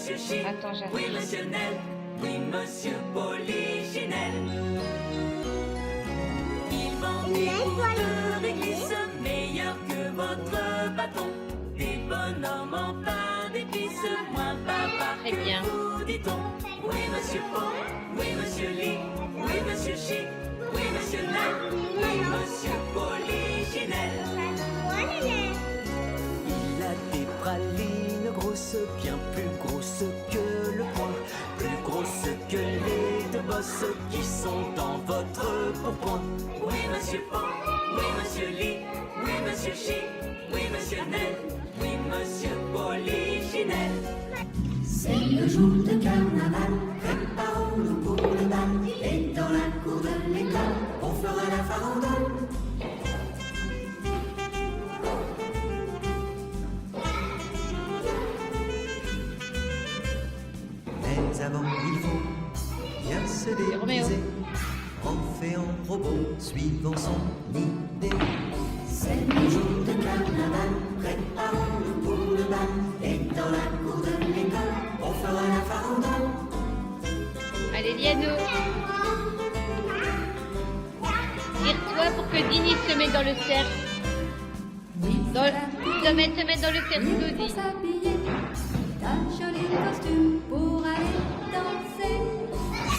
monsieur Chic. Attends, j'arrive. Oui, monsieur Nel. Oui, monsieur Polichinelle. Ils vendent des bouts de réglisse meilleurs que votre bâton. Des bonhommes en pain d'épices, moins bavard Très que bien. vous, dit-on. Oui, monsieur Paul, oui, monsieur Lee, oui, monsieur Chic, oui, monsieur Nel, oui, monsieur Polichinelle. Il a des pralines grosses, bien plus grosses que le poing, plus grosses que les deux bosses qui sont dans votre pourpoint. Oui, monsieur Paul, oui, monsieur Lee, oui, monsieur Chic, oui, monsieur Nel, oui, monsieur Polichinelle. C'est le jour de carnaval, préparons-nous pour le bal. Et dans la cour de l'école, on fera la farandole. Mais avant, il faut bien se déguiser, en fait en robot, suivant son idée. C'est le jour de carnaval, préparons-nous pour le bal. Et dans la cour de l'école, on fera la farandole. Allez, Liano. Tire-toi pour que Dini se mette dans le cercle. Tu dois te mettre dans le cercle, Dini. Un joli costume pour aller danser.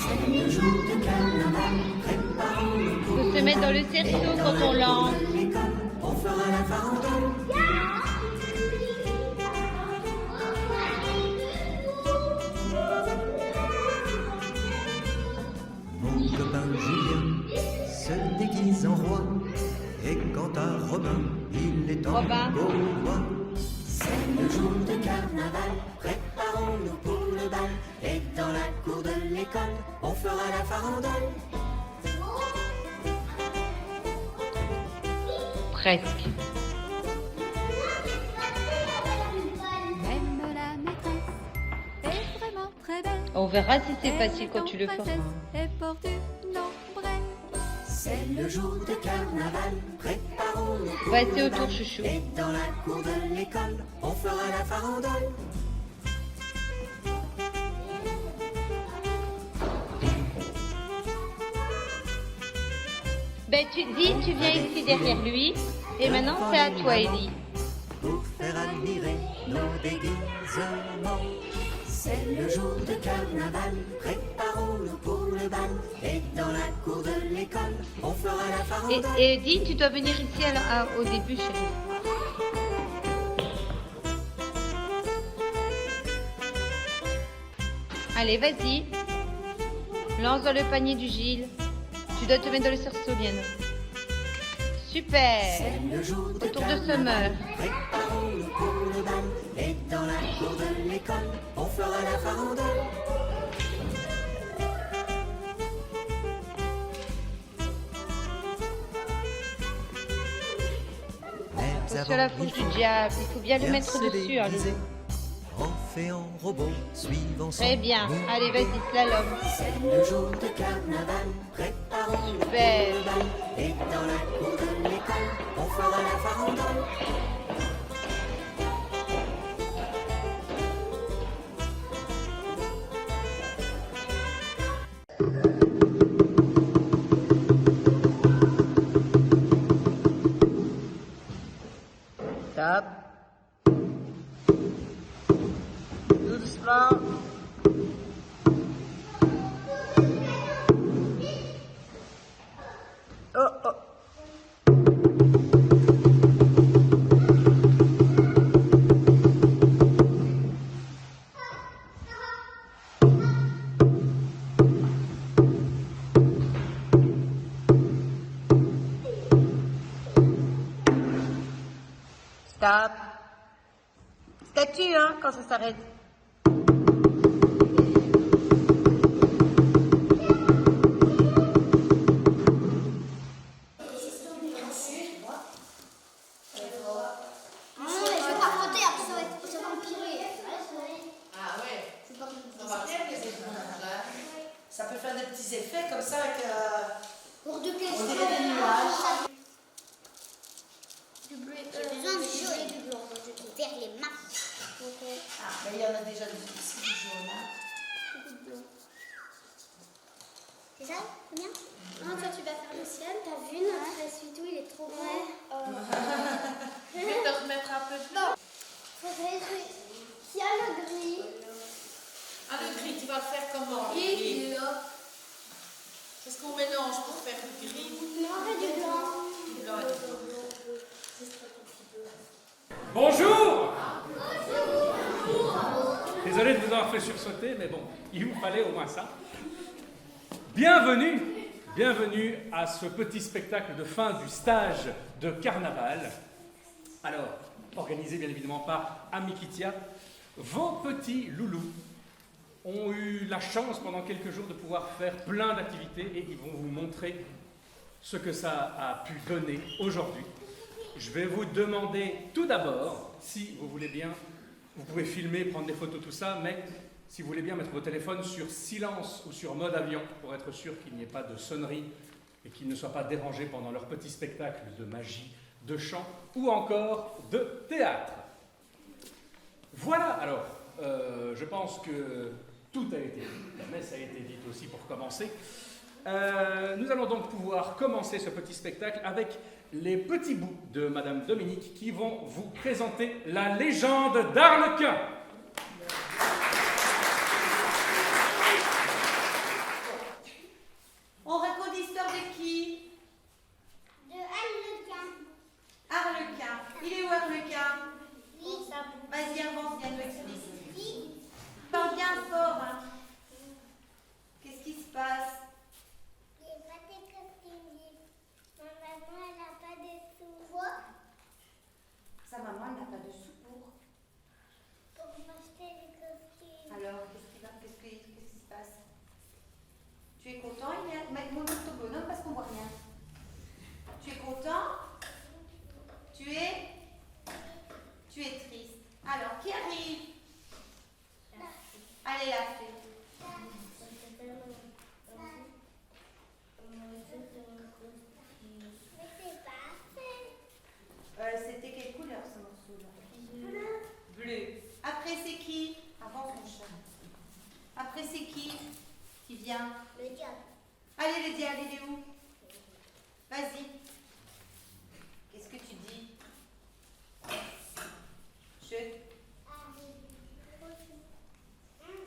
C'est le jour de carnaval, préparons-nous pour Faut se mettre dans le cerceau quand on lance. l'école, on fera la farandole. Mon copain Julien se déguise en roi, et quant à Robin, il est en Robin. gaulois. C'est le jour de carnaval, préparons-nous pour le bal, et dans la cour de l'école, on fera la farandole. Presque. Même la maîtresse est vraiment très belle. On verra si c'est Elle facile est quand en tu le feras. princesse et porte une ombrelle. C'est le jour de carnaval, préparons-nous pour Vas-y le autour, bal, chouchou. et dans la cour de l'école, on fera la farandole. Ben, tu dis, tu viens ici derrière lui. Et maintenant, c'est à toi, Ellie. Pour faire admirer nos déguisements. C'est le jour de carnaval, préparons-nous pour le bal. Et dans la cour de l'école, on fera la farandole. Et dis, tu dois venir ici au début, chérie. Allez, vas-y. Lance dans le panier du Gilles. Tu dois te mettre dans le cerceau, Liane. Super. C'est le jour de Autour de carnaval, Summer. préparons-nous pour le bal. Et dans la cour de l'école, on fera la farandole. Sur la fourche du diable. Il faut bien le mettre dessus, hein, lui. En fait en robot, suivant son Très bien. Allez, vas-y, slalom. C'est le jour de carnaval, préparons-nous pour Super. le bal. Et dans la cour de l'école, on fera la farandole. Stop. Doucement. Oh, oh. Stop. Statue, hein, quand ça s'arrête. Ça peut faire des petits effets comme ça avec, Pour de on questions. dirait des nuages. J'ai besoin de jouer du blanc, je vais faire les mains. Ah, mais il y en a déjà déjà ici du jaune. Hein. C'est ça? Bien. Non, toi tu vas faire le ciel, t'as vu notre essuie-tout, il est trop beau. Je vais te remettre un peu de Non. Faudrait qu'il y a le gris. Ah, le gris, tu vas le faire comment? Le gris. Qu'est-ce qu'on mélange pour faire le gris? Noir et du blanc. Du blanc et du blanc. Bonjour. Désolé de vous avoir fait sursauter, mais bon, il vous fallait au moins ça. Bienvenue, bienvenue à ce petit spectacle de fin du stage de carnaval. Alors, organisé bien évidemment par Amikitia, vos petits loulous ont eu la chance pendant quelques jours de pouvoir faire plein d'activités et ils vont vous montrer ce que ça a pu donner aujourd'hui. Je vais vous demander tout d'abord, si vous voulez bien, vous pouvez filmer, prendre des photos, tout ça, mais si vous voulez bien mettre vos téléphones sur silence ou sur mode avion pour être sûr qu'il n'y ait pas de sonnerie et qu'ils ne soient pas dérangés pendant leur petit spectacle de magie, de chant ou encore de théâtre. Voilà, alors, je pense que tout a été dit, la messe a été dite aussi pour commencer. Nous allons donc pouvoir commencer ce petit spectacle avec les petits bouts de Madame Dominique qui vont vous présenter la légende d'Arlequin. On raconte l'histoire de qui? De Arlequin. Arlequin. Il est où Arlequin? Oui. Vas-y, avance, viens nous expliquer. Parle bien fort. Hein. Qu'est-ce qui se passe? J'ai pas de costume. Ma maman, elle n'a pas de sous. Quoi? Sa maman, elle n'a pas de sous pour. Pour m'acheter des costumes. Alors, qu'est-ce qui se passe? Tu es content? Montre ton bonhomme parce qu'on voit rien. Tu es content? Tu es triste. Alors, qui arrive? Allez, la fée. Mais c'est pas assez. C'était quelle couleur ce morceau-là? Bleu. Après, c'est qui? Avance mon chat. Après, c'est qui vient? Le diable. Allez, le diable, il est où? Vas-y. Qu'est-ce que tu dis?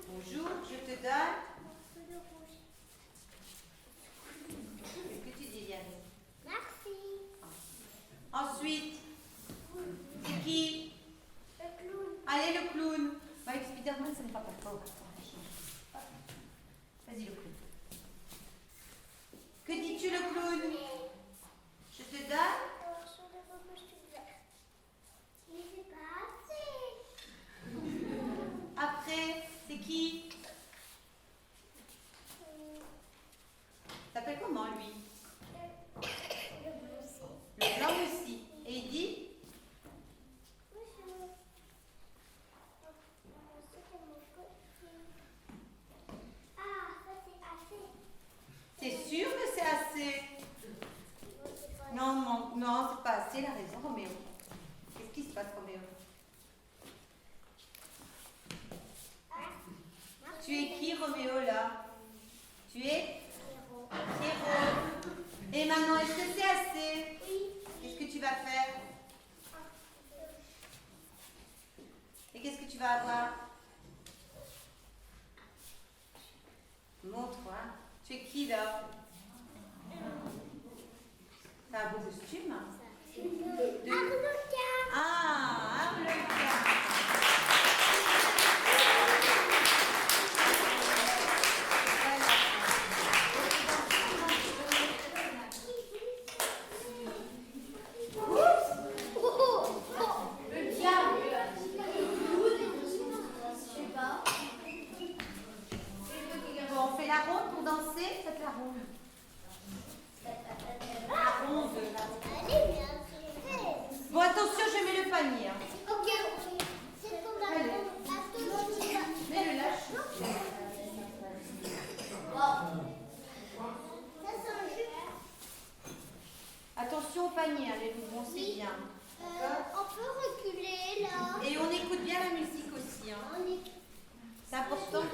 Bonjour, je te donne. Qu'est-ce que tu dis, Yann? Merci. Ensuite, c'est qui? Le clown. Allez, le clown. Avec Spider-Man, ça ne va pas fort. Vas-y, le clown. Que dis-tu, le clown? Je te donne. Mais c'est pas assez. Après, c'est qui? T'appelles comment, lui? Le blanc aussi. Et il dit? T'es sûr que c'est assez? Non, c'est pas assez, il a raison, Roméo. Qu'est-ce qui se passe, Roméo? Tu es qui, Roméo, là? Tu es? Pierrot. Et maintenant, est-ce que c'est assez? Qu'est-ce que tu vas faire? Et qu'est-ce que tu vas avoir? Montre-moi. Tu es qui, là? T'as un beau costume? Ah, Arlequin. Bon, on fait la ronde pour danser. Faites la ronde. La ronde. Bon, Donc,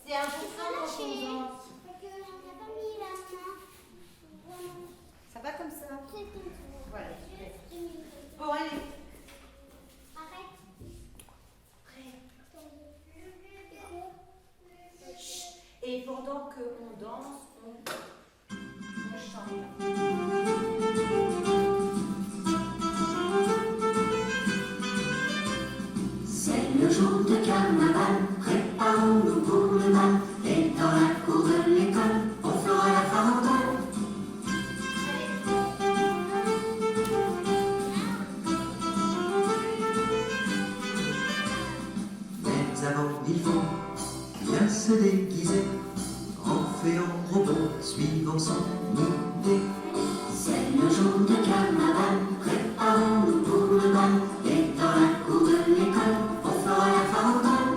c'est important quand on danse. Parce qu'on n'a pas mis la main. Ça va comme ça? C'est comme ça. Voilà. Juste une minute. Bon, allez. Arrête. Et pendant qu'on danse, on chante. C'est le jour de carnaval, préparons-nous pour le bal. Et dans la cour de l'école, on fera la farandole. Mais avant, il faut bien se déguiser en fée, en robot, suivant son idée. C'est le jour de carnaval, préparons-nous pour le bal. Et dans la cour de l'école, on fera la farandole.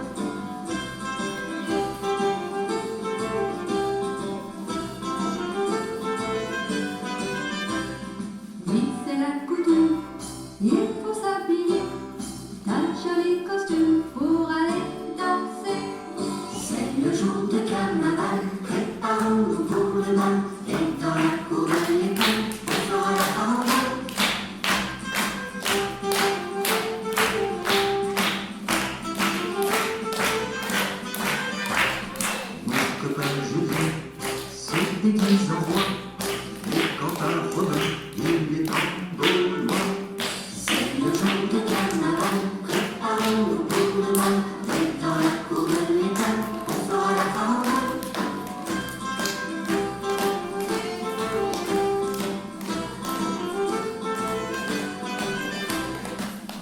Oui, c'est la coutume, il faut s'habiller d'un joli costume pour aller danser. C'est le jour de carnaval, préparons-nous pour le bal. Et dans la cour de l'école, on fera la farandole. Mon copain Julien se déguise en roi. Et quant à Romain, il est en Gaulois. C'est le jour de carnaval, préparons-nous pour le bal. Et dans la cour de l'école, on fera la farandole.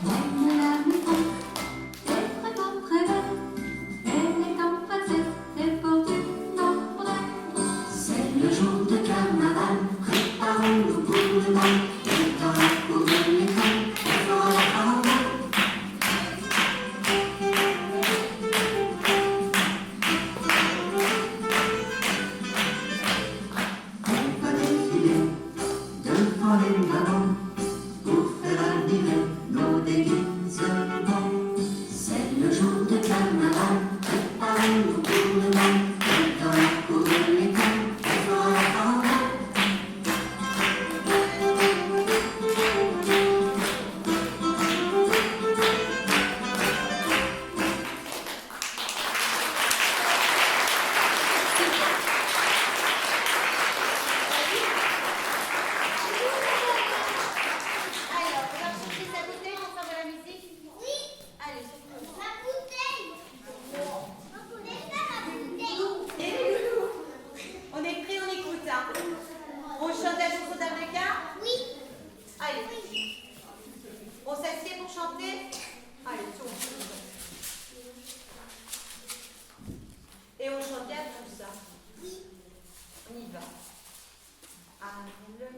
Même la maison est vraiment très belle. Elle est en princesse et porte une ombrelle. C'est le jour de carnaval, préparons-nous pour le bal. Et dans la cour de l'école, on fera la farandole. On va défiler devant les mamans pour faire admirer nos déguisements. C'est le jour de carnaval, préparons-nous pour le bal. Et dans la cour de l'école, on fera la farandole. Alors, on va chercher sa bouteille pour faire de la musique? Oui, Allez, c'est cool. ma bouteille. On voulait faire la bouteille. Et les loulous, on est prêts, on écoute. Hein. On chante la chanson d'Abreka? Oui. Allez. On s'assied pour chanter? Allez, tourne. Et on chante bien tout ça. Oui. On y va. Alléluia.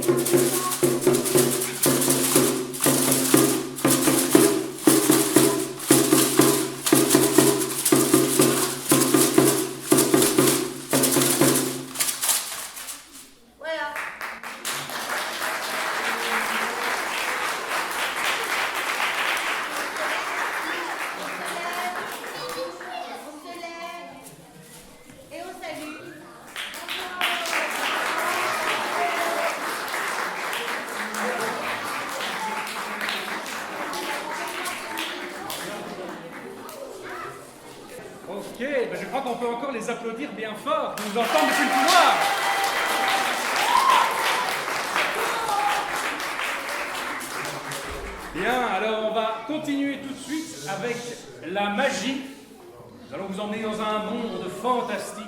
Voilà. On se lève. Et on salue. Ok, ben je crois qu'on peut encore les applaudir bien fort, qu'ils nous entendent depuis le couloir. Bien, alors on va continuer tout de suite avec la magie. Nous allons vous emmener dans un monde fantastique.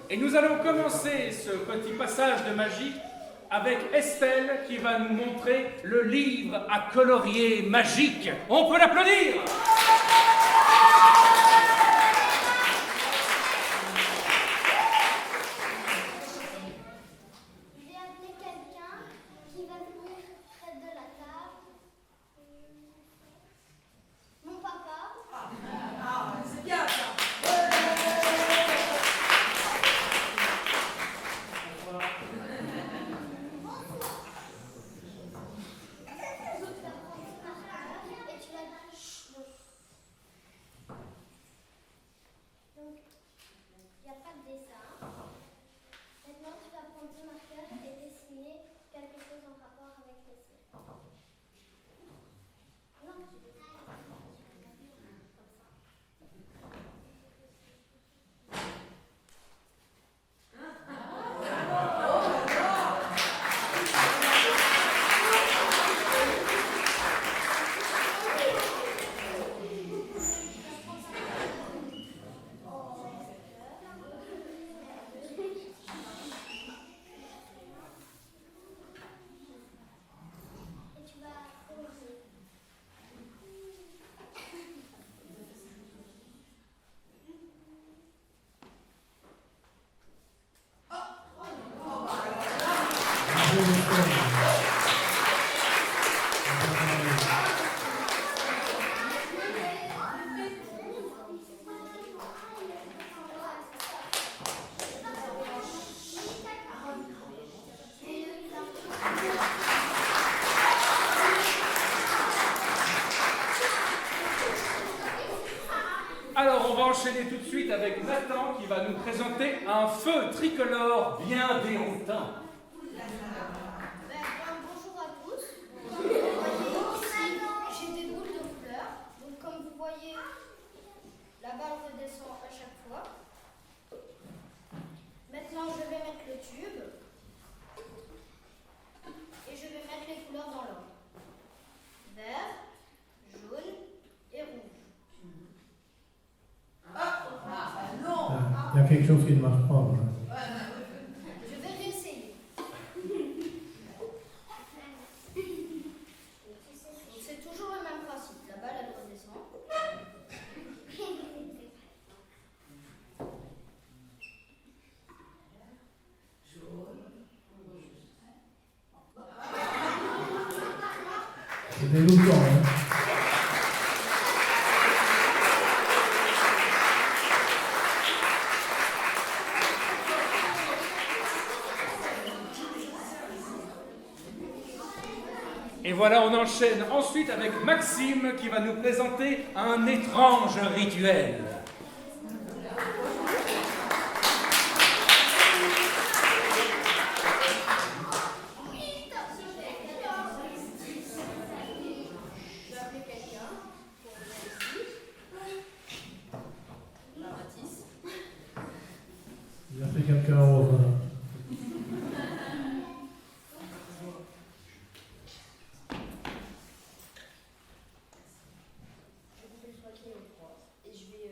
Et nous allons commencer ce petit passage de magie avec Estelle qui va nous montrer le livre à colorier magique. On peut l'applaudir! Je vais appeler quelqu'un qui va venir près de la table. Mon papa. C'est bien ça. Et tu vas dire chut. Donc, il n'y a pas de dessin. Maintenant, tu vas prendre ton marqueur et dessiner quelque chose en rapport avec les cils. Non, tu dessines. Et tu vas commencer. Alors on va enchaîner tout de suite avec Nathan qui va nous présenter un feu tricolore bien déroutant. Bonjour à tous. Comme vous voyez ici, j'ai des boules de couleurs. Donc comme vous voyez, la balle redescend à chaque fois. Maintenant, je vais mettre le tube. Et je vais mettre les couleurs dans l'ordre. Vert, jaune et rouge. Il y a quelque chose qui ne marche pas. Je vais réessayer. C'est toujours le même principe. La balle, elle redescend. C'est déroutant, hein. Et voilà, on enchaîne ensuite avec Maxime qui va nous présenter un étrange rituel. Je vais appeler quelqu'un pour venir ici. La Matisse. Il a fait quelqu'un en rose, là. Je vais couper le papier en trois. Et je vais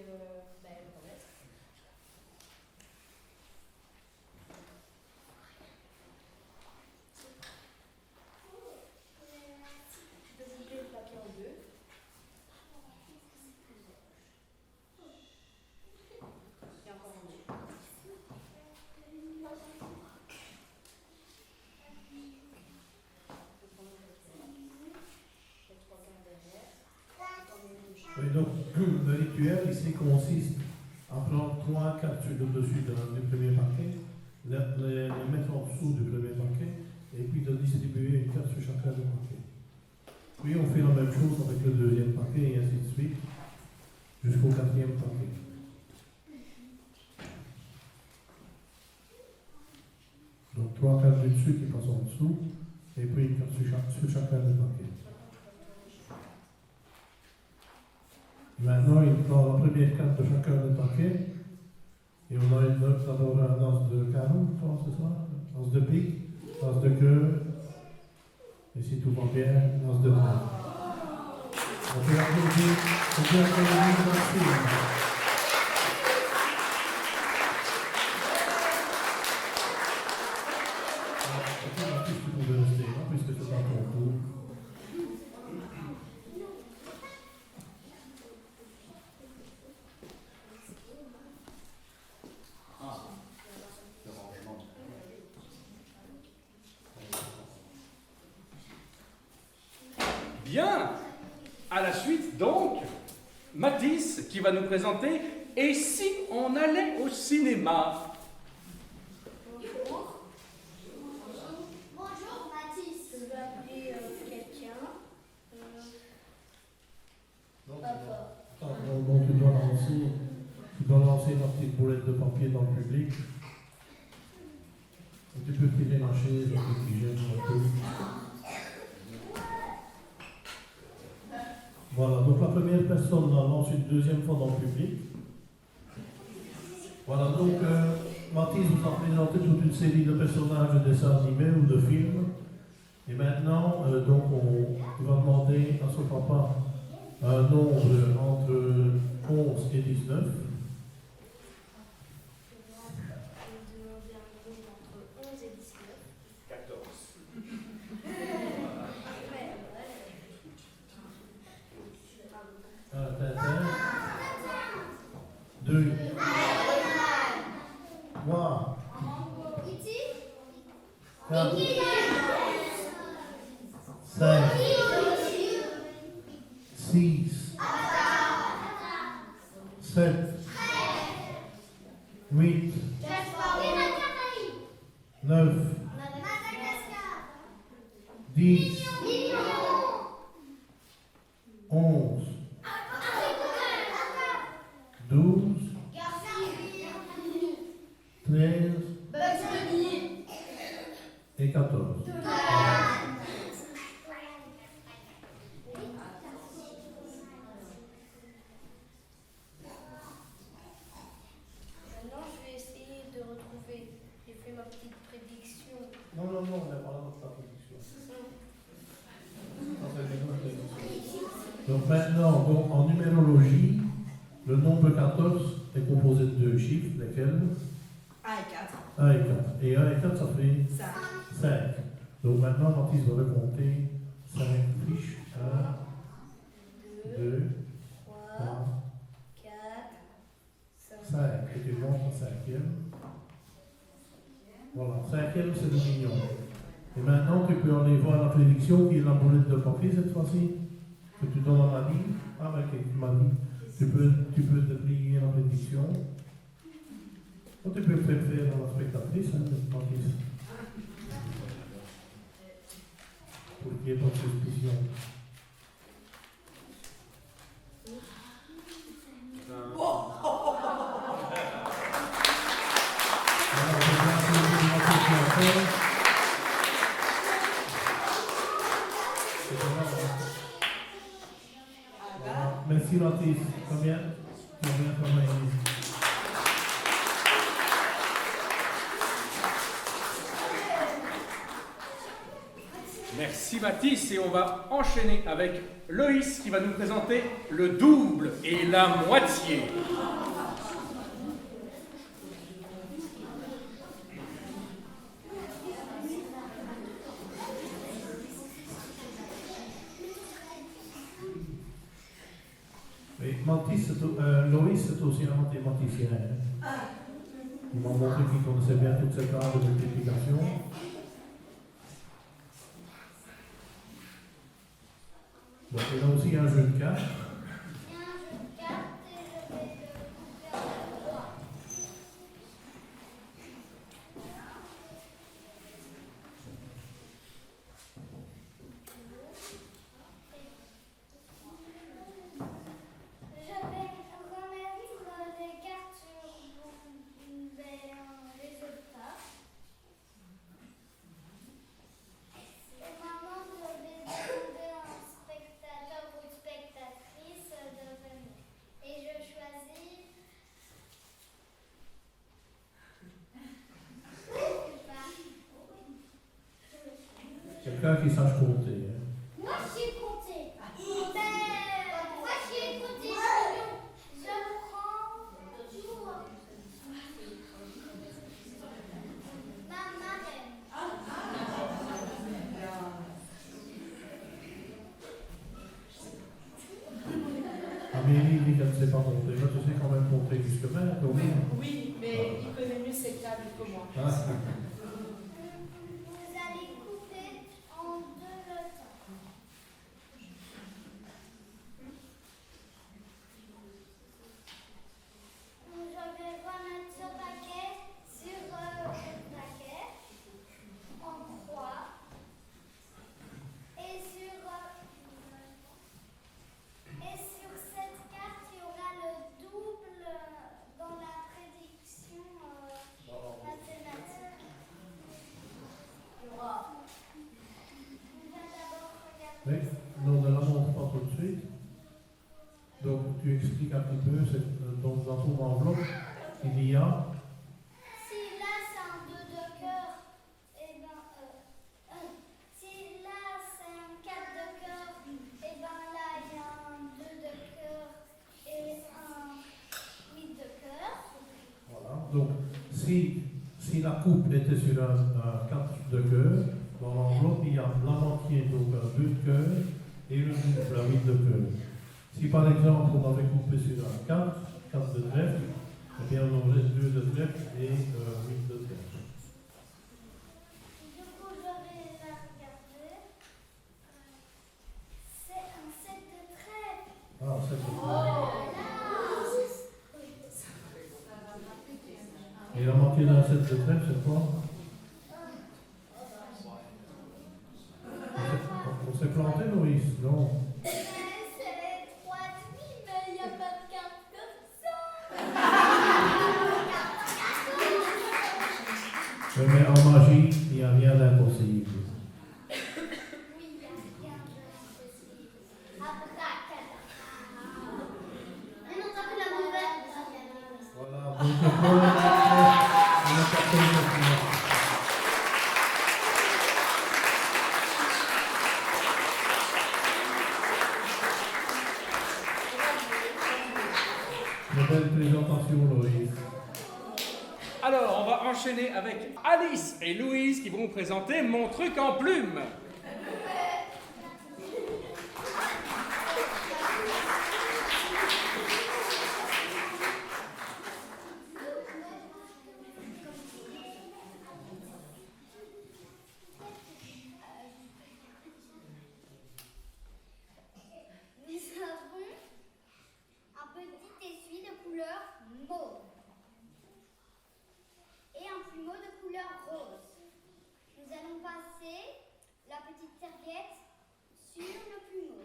donc, le rituel ici consiste à prendre 3 cartes sur le dessus du premier paquet, les mettre en dessous du premier paquet, et puis de distribuer une carte sur chacun des paquets. Puis on fait la même chose avec le deuxième paquet, et ainsi de suite, jusqu'au 4e paquet. Donc 3 cartes du dessus qui passent en dessous, et puis une carte sur chacun des paquets. Maintenant, il prend la première carte de chacun des paquets, et on a d'abord un as de carreau, je pense, c'est ça? As de pique, as de cœur, et si tout va bien, as de main. On peut applaudir, merci. Tu pouvais rester là, puisque c'est à ton tour. Bien. À la suite, donc, Mathis qui va nous présenter « Et si on allait au cinéma ?» Bonjour Mathis. Je vais appeler quelqu'un. Papa. Donc, tu dois lancer la petite boulette de papier dans le public. Et tu peux tirer la chaise avec qui gêne un peu. Voilà, donc la première personne la lance une deuxième fois dans le public. Voilà, donc Mathis vous a présenté toute une série de personnages de dessins animés ou de films. Et maintenant, donc on va demander à son papa un nombre entre 11 et 19. Deux. 3. 4. 5. 6. 7. 8. 9. 10. 11. 12. 13 et 14. Maintenant, je vais essayer de retrouver. J'ai fait ma petite prédiction. Non, on n'a pas la notre prédiction. Donc maintenant, donc, en numérologie, le nombre 14 est composé de 2 chiffres, lesquels 1 et 4. 1 et 4. Et 1 et 4, ça fait 5. 5. Donc maintenant, Mathis va compter 5 fiches. 1, 2, 3, 4, 5. Et tu montes la 5e. Voilà, 5e, c'est le million. Et maintenant, tu peux aller voir la prédiction qui est la boulette de papier cette fois-ci. Que tu donnes à Marie. Ah, ben, tu m'as dit. Tu peux déplier la prédiction. Ou tu peux le faire à la spectatrice, Mathis. Pour qu'il n'y ait pas de suspicion. Merci Mathis. Combien? Merci Mathis, et on va enchaîner avec Loïs qui va nous présenter le double et la moitié. Oui, Loïs c'est aussi un mathématicien. Il m'a montré qu'il connaissait bien toutes ces tables de multiplication. Donc il a aussi un jeu de cartes. Quelqu'un qui sache compter. Hein. Moi, je sais compter. Mais moi, je sais compter. Je prends toujours ma marraine. Amélie dit qu'elle ne sait pas compter. Moi, tu sais quand même compter jusque 20, au moins. Oui, mais il connaît mieux ses tables que moi. Ah. Vous allez couper en deux le temps. Donc, je vais remettre ce paquet sur le paquet en croix et sur cette carte il y aura le double dans la prédiction mathématique. On va d'abord regarder. Oui, nous ne la montre pas tout de suite. Donc, tu expliques un petit peu, donc dans ton enveloppe, il y a, Si là c'est un 2 de cœur, et ben si là c'est un 4 de cœur, et ben là il y a un 2 de cœur et un 8 de cœur. voilà. Donc, si la coupe était sur un 4 de cœur, dans l'enveloppe, il y a la moitié, donc un 2 de cœur, et le double, un 8 de cœur. Si par exemple on avait coupé sur un 4 de trèfle, eh bien on aurait 2 de trèfle et 8 de trèfle. Du coup je vais la regarder. C'est un 7 de trèfle. Ah, c'est bon. Et la moitié d'un 7 de trèfle, c'est quoi? On s'est planté, Maurice? Non. C'est 3,5, mais il n'y a pas de carte comme ça. Oui, mais en magie, il n'y a rien d'impossible. Oui, il y a rien d'impossible. Abracadabra. Mais non, t'as pris la mauvaise. Voilà, donc le point, on a capté le document. Une belle présentation, Loïs. Alors, on va enchaîner avec Alice et Louise qui vont vous présenter Mon truc en plume. Nous avons un petit essuie de couleur mauve et un plumeau de couleur rose. Nous allons passer la petite serviette sur le plumeau.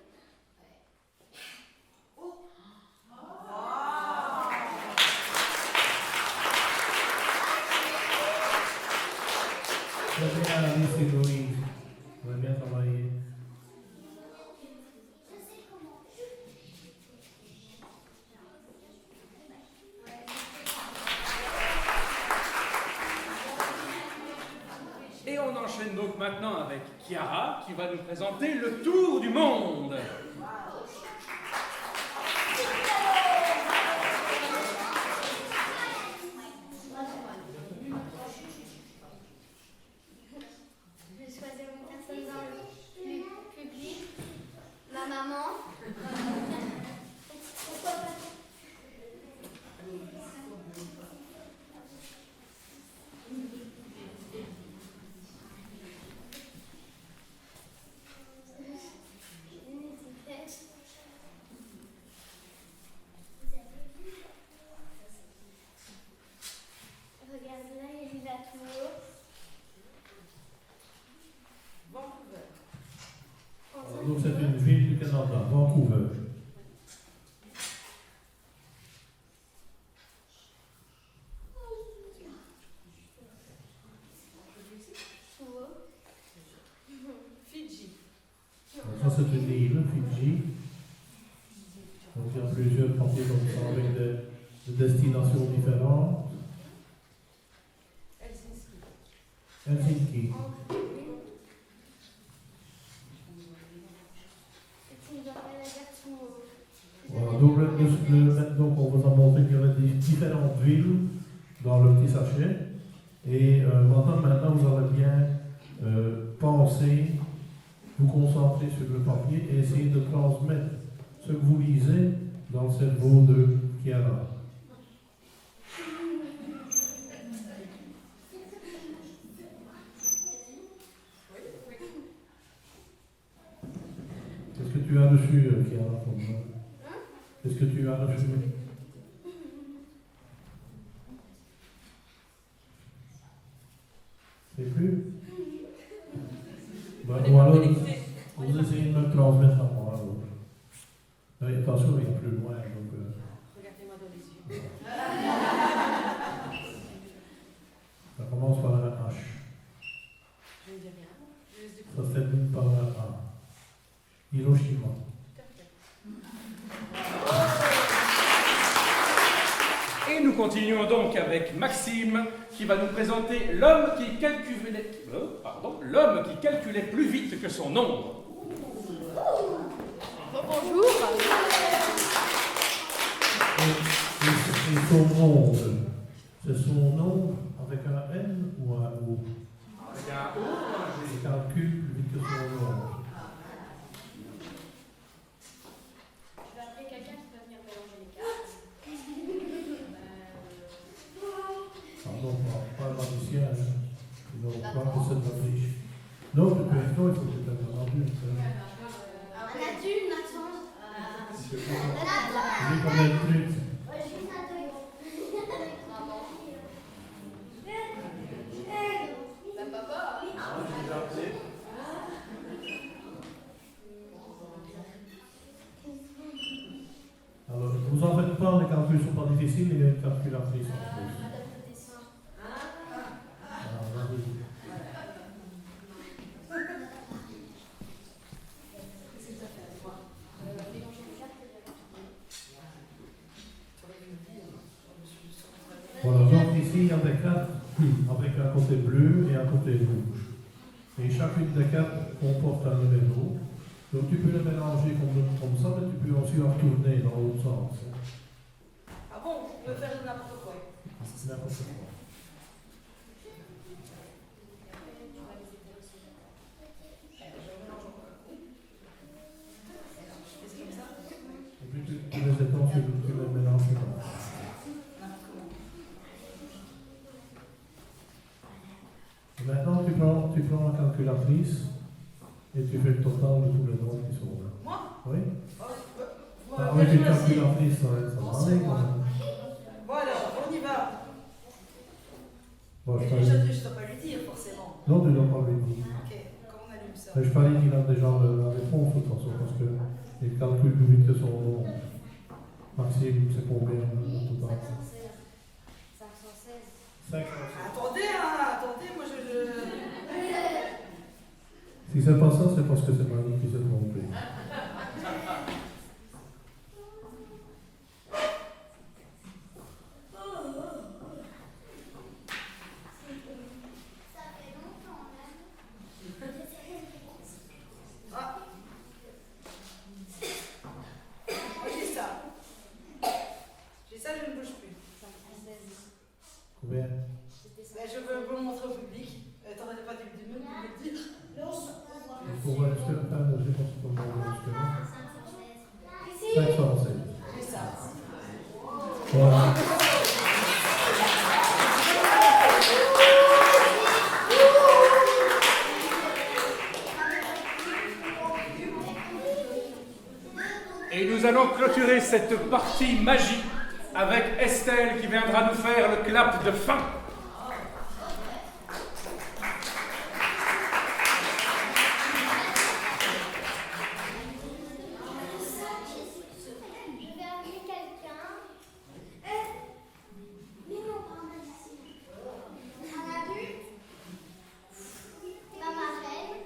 Très bien, Alice et Loïs. Vous avez bien travaillé. Je sais comment. Et on enchaîne donc maintenant avec Chiara qui va nous présenter le tour du monde. Je vais choisir une personne dans le public. Ma maman. Pourquoi pas? Regarde là, il y a une tour. Vancouver. Alors, donc, c'est une ville du Canada, Vancouver. Fidji. Alors, ça, c'est une île, Fidji. Donc, il y a plusieurs parties comme ça avec des destinations différentes. Helsinki. Helsinki. donc on vous a montré qu'il y avait différentes villes dans le petit sachet. Et maintenant, vous allez bien penser, vous concentrer sur le papier et essayer de transmettre ce que vous lisez dans le cerveau de Chiara. Qu'est-ce que tu as reçu, Chiara, comme qu'est-ce que tu as reçu? C'est plus? Ou alors, vous essayez de me transmettre à moi. Attention, il est plus loin. Donc, Regardez-moi dans les yeux. ça commence par un H. Je ne dis rien. Je laisse du coup. Ça se termine par un A. Hiroshima. Et nous continuons donc avec Maxime qui va nous présenter l'homme qui calculait plus vite que son ombre. Bonjour. Et son monde, c'est son nom avec un N ou un O? Avec un O, Il calcule plus vite que son nom. Je vais appeler quelqu'un qui va venir mélanger les cartes. Pardon, pas un magicien. Hein. Donc, pas que c'est de la triche. Non, il faut que tu aies entendu. Un adulte, Maxence. J'ai combien de trucs? Alors, vous en faites pas, les calculs ne sont pas difficiles, il y a une calculatrice en plus. Alors, vas-y. Voilà, donc ici il y a des cartes avec un côté bleu et un côté rouge. Et chacune des cartes comporte un numéro. Donc tu peux les mélanger comme ça, mais tu peux aussi en retourner dans l'autre sens. Ah bon, on peut faire n'importe quoi. N'importe quoi. Et puis tu les étends sur tu les mélanges. Et maintenant tu prends la calculatrice et tu fais le total de tous les nombres qui sont là. Moi? Oui? Vous Ah, m'avez avec une choisi. calculatrice, ça va aller quand même. Bon alors, on y va. Bon, je Déjà, parie. je ne dois pas lui dire forcément. Non, tu ne dois pas lui dire. Ok, comment on allume ça? Mais je parie qu'il a déjà la réponse de toute façon, parce qu'il calcule plus vite que son nom. Maxime, c'est combien en total? 516. 5. Attendez, attendez, moi je... Si c'est pas ça, c'est parce que c'est Marie qui s'est trompée. Ça fait longtemps, même. Ah. Moi j'ai ça. J'ai ça, je ne bouge plus. 516. Combien? C'était Ben, je veux vous le montrer au public. Attendez pas de me le dire. Il faut voir jusqu'à la fin, je pense qu'on va voir jusqu'à là. 516. 516. J'ai ça. Voilà. Et nous allons clôturer cette partie magie avec Estelle qui viendra nous faire le clap de fin. Je vais appeler quelqu'un. Mais non, pas un adulte. Un adulte. Ma marraine.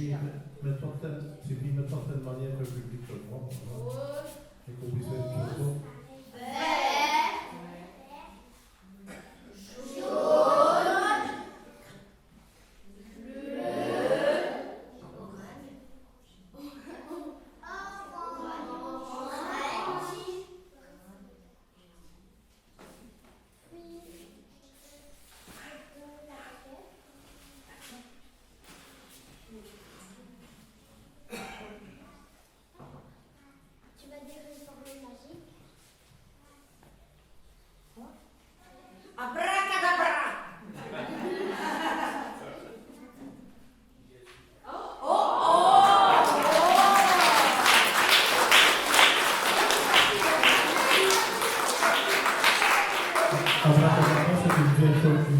puis mettons de telle manière que le public le voit, et qu'on puisse faire tout ça. Tu vas dire une formule magique. Abracadabra. Abracadabra, c'est une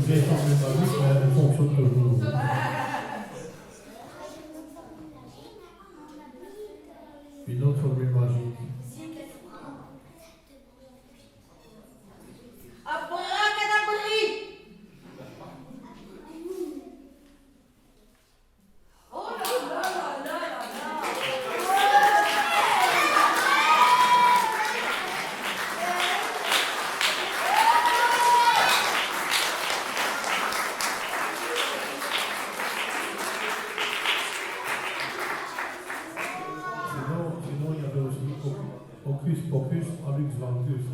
vieille formule magique, mais elle fonctionne toujours. Une autre formule magique. Abracadabri. Oh là là là là là. Sinon, il y avait aussi Hocus Pocus, Alux Vancus.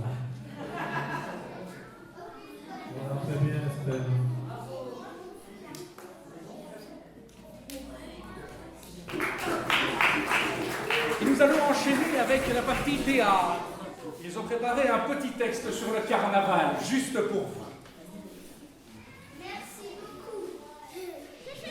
Voilà, très bien, Estelle. Et nous allons enchaîner avec la partie théâtre. Ils ont préparé un petit texte sur le carnaval, juste pour vous. Merci beaucoup. Je suis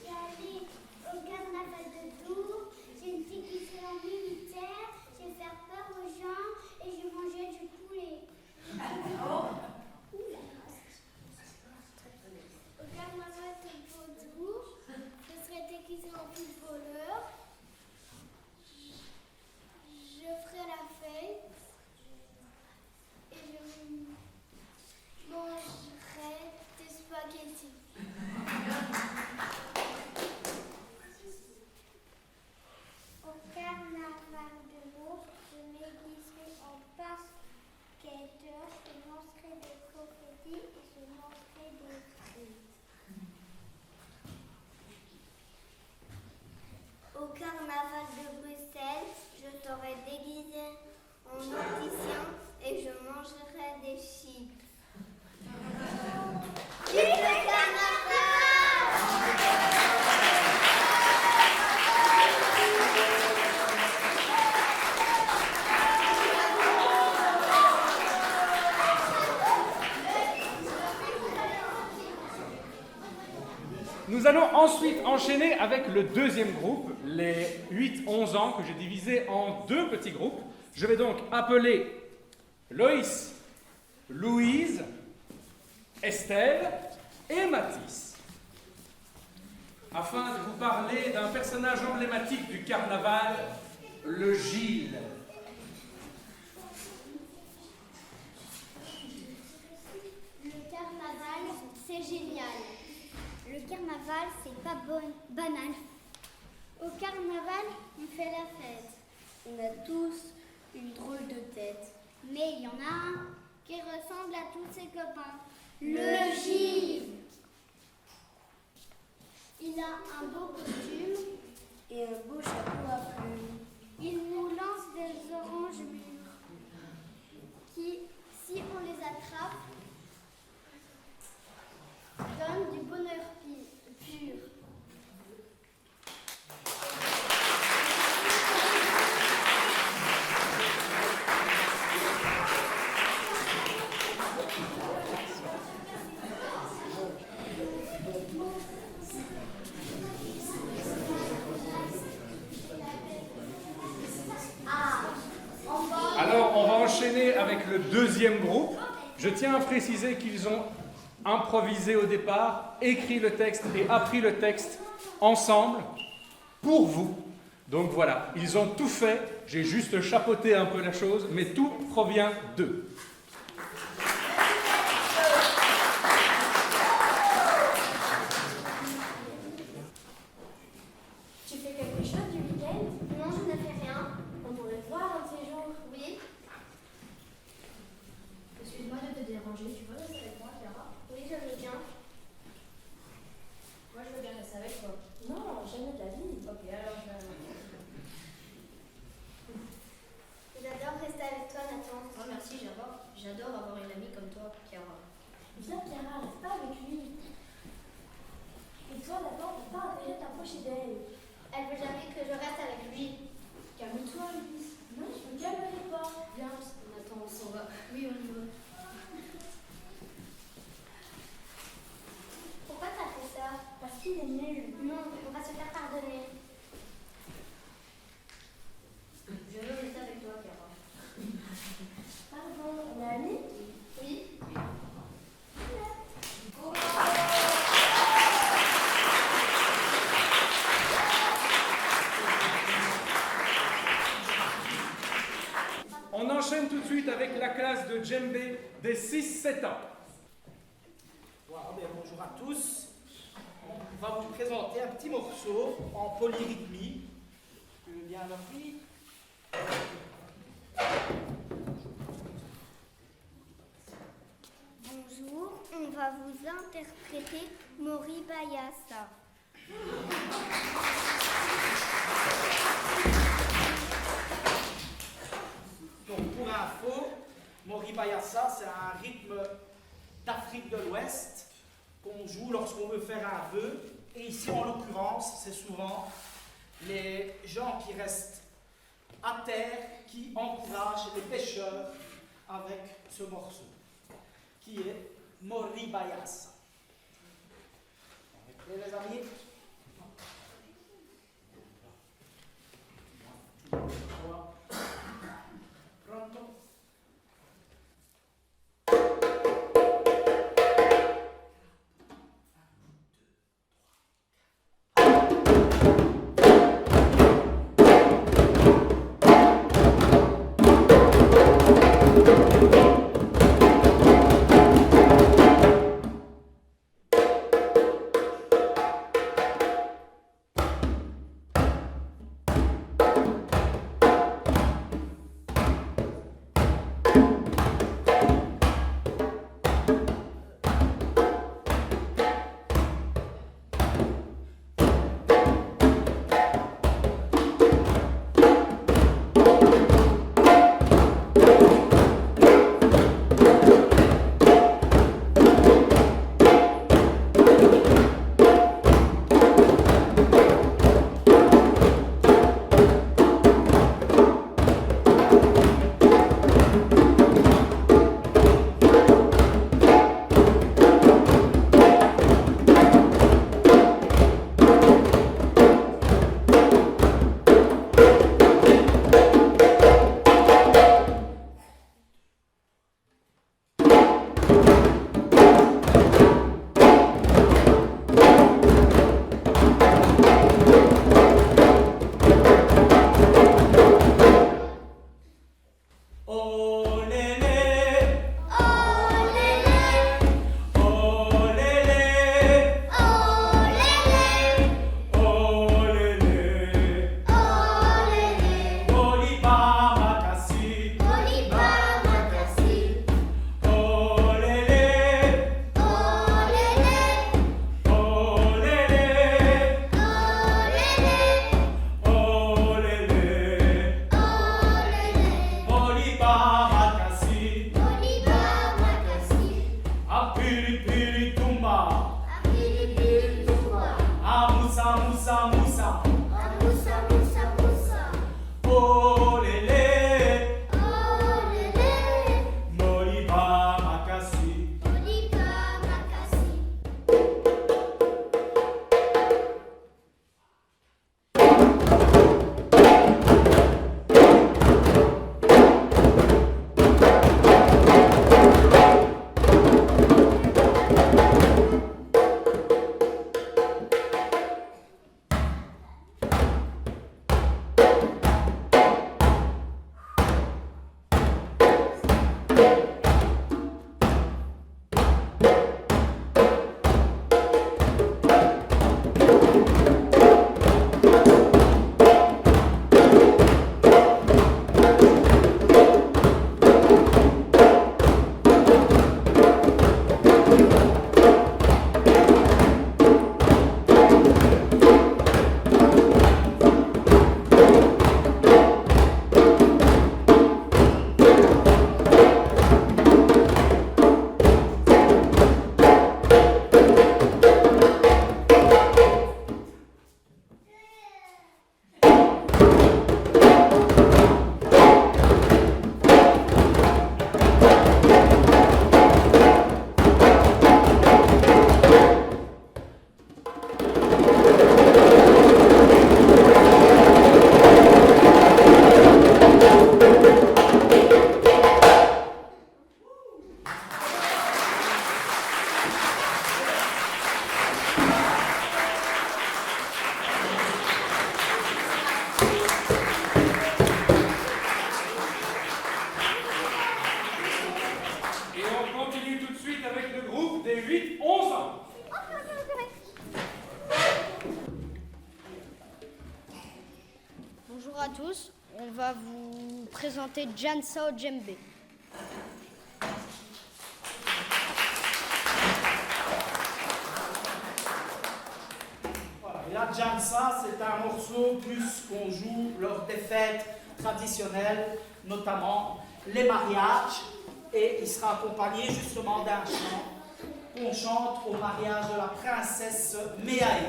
allée au carnaval de Tours. J'ai une fille qui s'est en militaire. Je vais faire peur aux gens et je mangeais du poulet. Au carnaval de Beaudour, je serai déguisée en footballeur. Je ferai la fête et je mangerai des spaghettis. Au carnaval de Lourdes, je m'aiguiserai en basketteur, je lancerai des confettis et je mangerai des frites. Au carnaval de Bruxelles, je serai déguisée en opticien et je mangerai des chips. Vive le carnaval! Nous allons ensuite enchaîner avec le deuxième groupe, les 8-11 ans que j'ai divisé en deux petits groupes. Je vais donc appeler Loïs, Louise, Estelle et Mathis, afin de vous parler d'un personnage emblématique du carnaval, le Gilles. Le carnaval, c'est génial. Le carnaval, c'est pas banal. Au carnaval, on fait la fête. On a tous une drôle de tête. Mais il y en a un qui ressemble à tous ses copains. Le Gilles. Il a un beau costume et un beau chapeau à plumes. Il nous lance des oranges mûres qui, si on les attrape, donne du bonheur pur. Alors, on va enchaîner avec le deuxième groupe. Je tiens à préciser qu'ils ont improvisé au départ, écrit le texte et appris le texte ensemble pour vous. Donc voilà, ils ont tout fait, j'ai juste chapeauté un peu la chose, mais tout provient d'eux. J'adore avoir une amie comme toi, Chiara. Viens, Chiara, reste pas avec lui. Et toi, d'abord, t'as pas intérêt de t'approcher d'elle. Elle veut jamais que je reste avec lui. Calme-toi, Alice. Non, je me calmerai pas. Viens, Nathan, on s'en va. Oui, on y va. Pourquoi t'as fait ça? Parce qu'il est nul. Non, on va se faire pardonner. Je veux rester avec toi, Chiara. Pardon, on est amis? Oui. On enchaîne tout de suite avec la classe de djembé des 6-7 ans. Voilà, bien, bonjour à tous. On va vous présenter un petit morceau en polyrythmie. Tu veux bien leur dire? Bonjour, on va vous interpréter Mori Bayasa. Donc pour info, Mori Bayasa, c'est un rythme d'Afrique de l'Ouest qu'on joue lorsqu'on veut faire un vœu. Et ici, en l'occurrence, c'est souvent les gens qui restent à terre qui encouragent les pêcheurs avec ce morceau, qui est Mori Bayasa. Et les amis, pronto? vous présenter Jansa au djembé. Voilà. Et la Jansa, c'est un morceau plus qu'on joue lors des fêtes traditionnelles, notamment les mariages, et il sera accompagné justement d'un chant qu'on chante au mariage de la princesse Méaï.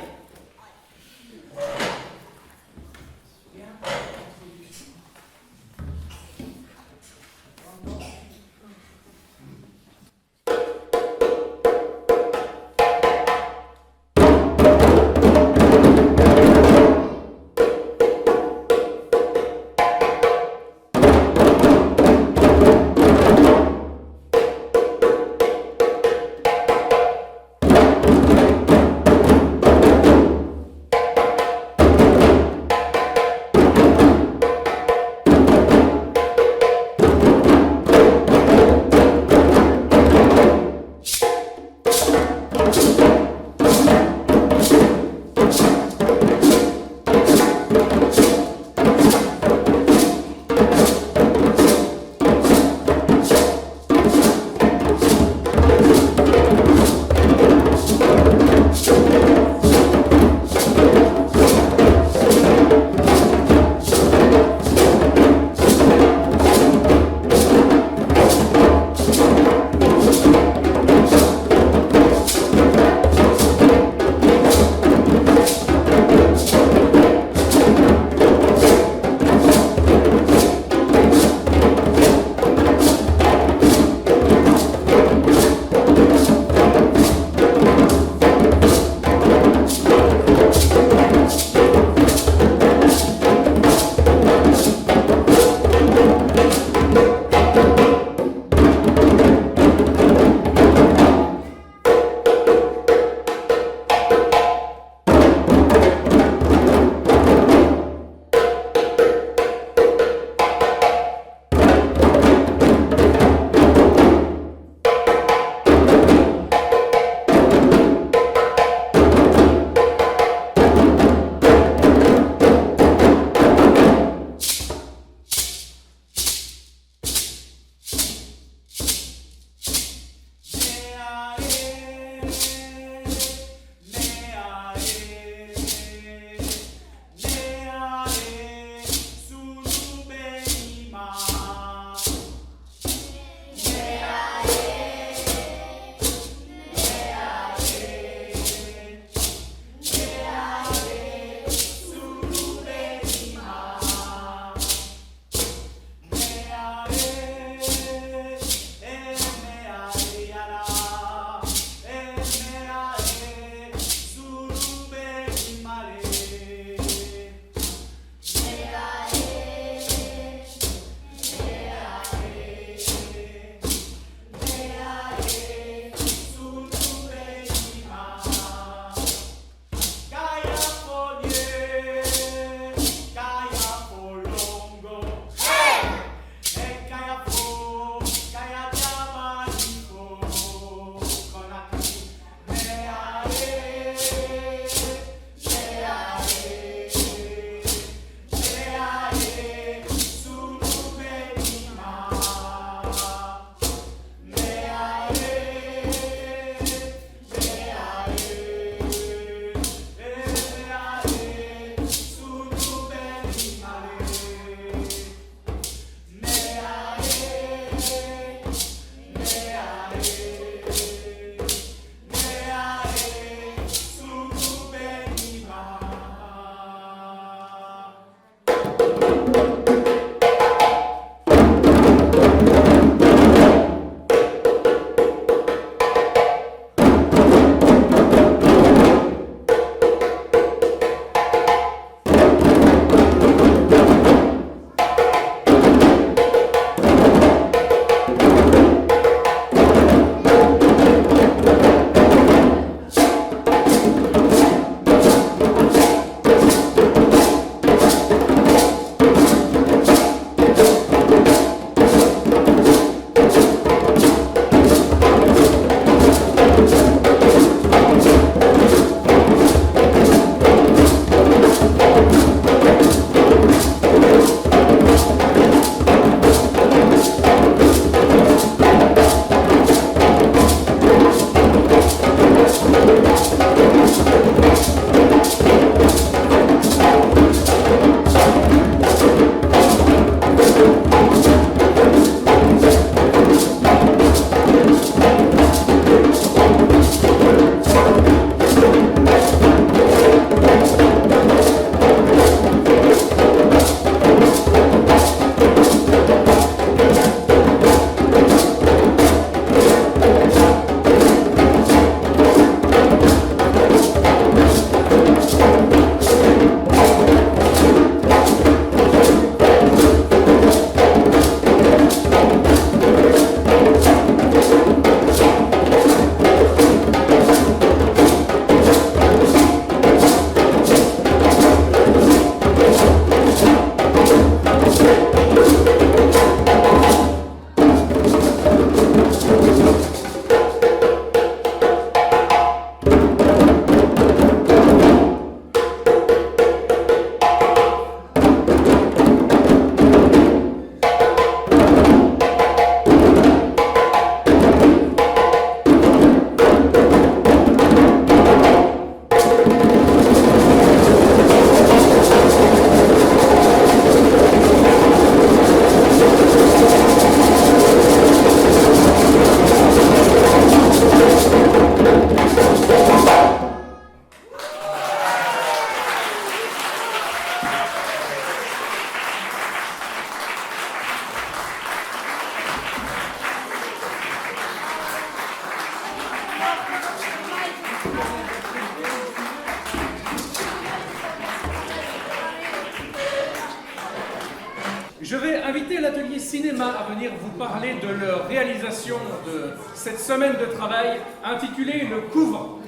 invité l'atelier cinéma à venir vous parler de leur réalisation de cette semaine de travail intitulée Le Couvent.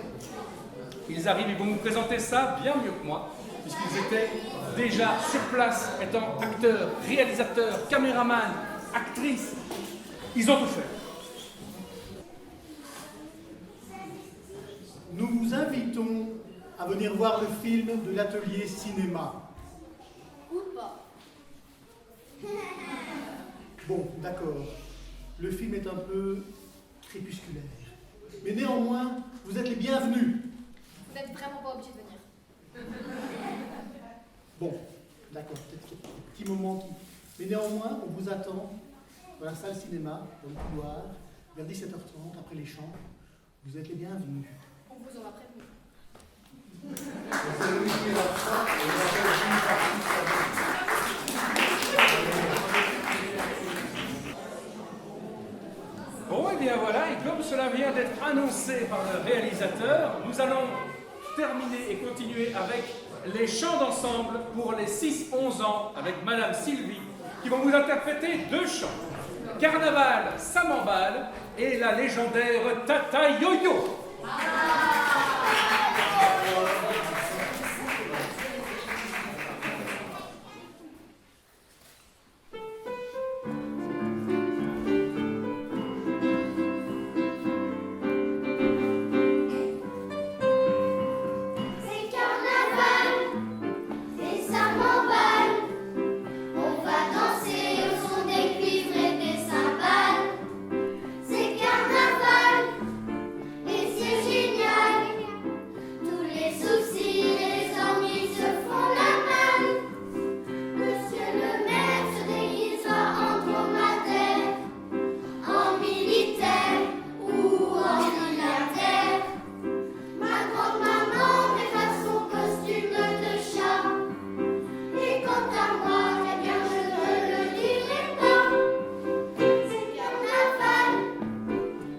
Ils arrivent, ils vont vous présenter ça bien mieux que moi, puisqu'ils étaient déjà sur place, étant acteurs, réalisateurs, caméramans, actrices. Ils ont tout fait. Nous vous invitons à venir voir le film de l'atelier cinéma. Ou pas. Bon, d'accord. Le film est un peu crépusculaire. Mais néanmoins, vous êtes les bienvenus. Vous n'êtes vraiment pas obligé de venir. Bon, d'accord, peut-être un petit moment qui... Mais néanmoins, on vous attend dans la salle cinéma, dans le couloir, vers 17h30, après les chants. Vous êtes les bienvenus. On vous en a prévenu. Bon, et bien voilà, et comme cela vient d'être annoncé par le réalisateur, nous allons terminer et continuer avec les chants d'ensemble pour les 6-11 ans avec Madame Sylvie, qui vont vous interpréter 2 chants. Carnaval, ça m'emballe, et la légendaire Tata Yo-Yo. C'est carnaval et ça m'emballe. On va danser au son des cuivres et des cymbales. C'est carnaval et c'est génial. Tous les soucis et les ennuis se font la malle. Monsieur le maire se déguisera en dromadaire, en militaire ou en milliardaire. Ma grand-maman mettra son costume de chat. Et quant à moi, eh bien je ne le dirai pas. C'est carnaval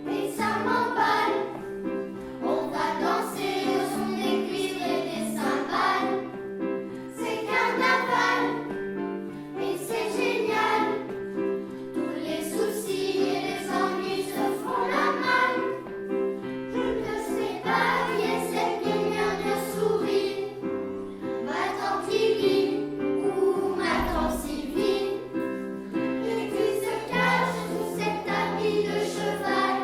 et ça m'emballe. On va danser au son des cuivres et des cymbales. C'est carnaval et c'est génial. Tous les soucis et les ennuis se font la malle. Je ne sais pas qui est cette mignonne souris, ma tante Lily ou ma tante Sylvie, et qui se cache sous cet habit de cheval.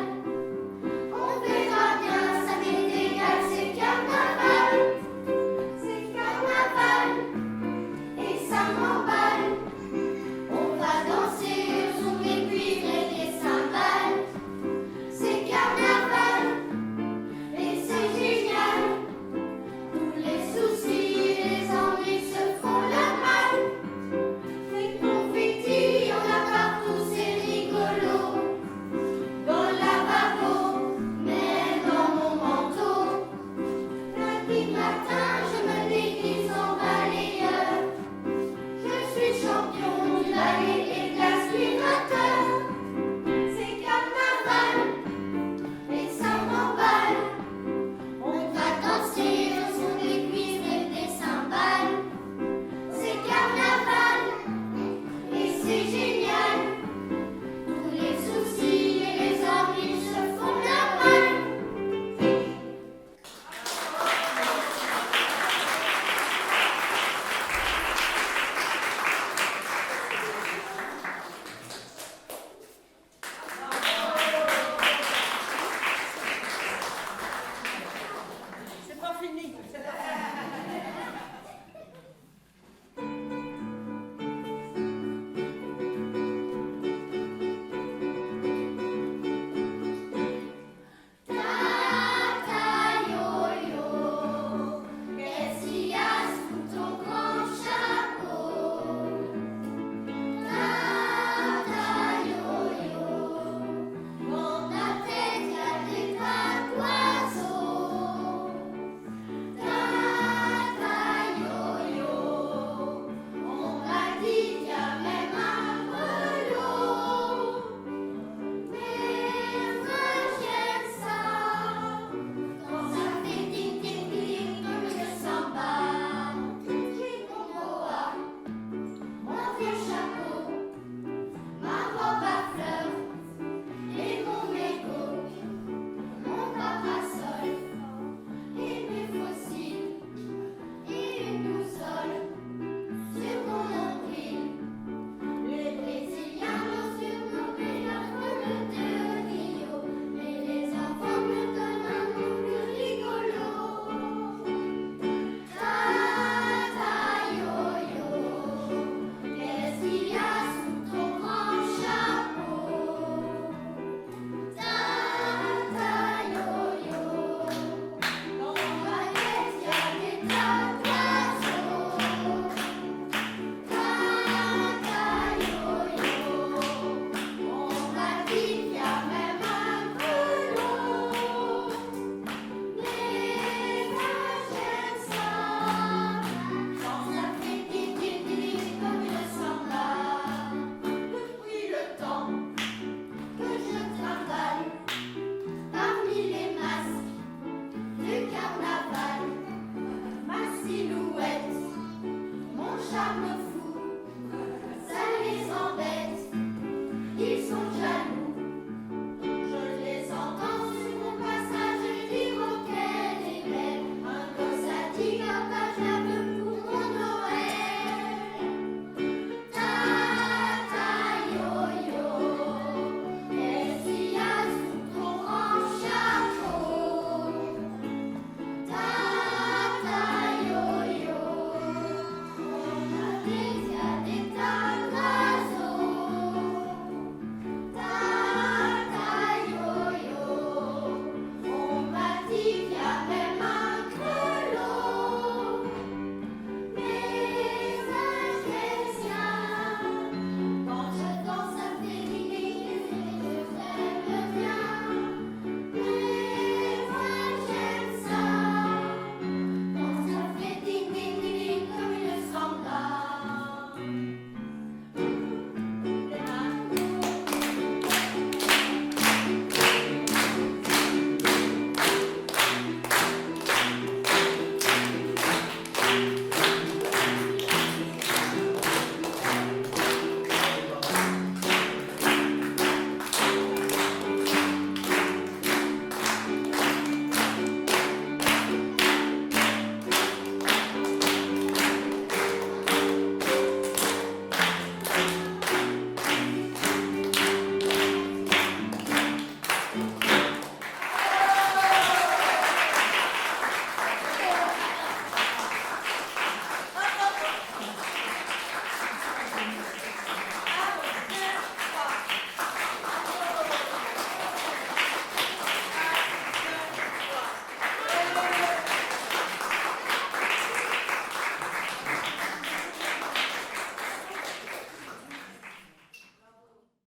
On verra bien, ça m'est égal, c'est carnaval. C'est carnaval et ça m'emballe. On va danser au son des cuivres et des cymbales. C'est carnaval et c'est génial. Tous les soucis et les ennuis se font la malle. Les confettis, on a partout, c'est rigolo. Dans le lavabo, même dans mon manteau. Lundi matin, je me déguise en balayeur. Je suis champion du balai et de l'aspirateur. C'est carnaval et ça m'emballe. On va danser au son des cuivres et des cymbales. C'est carnaval et c'est génial.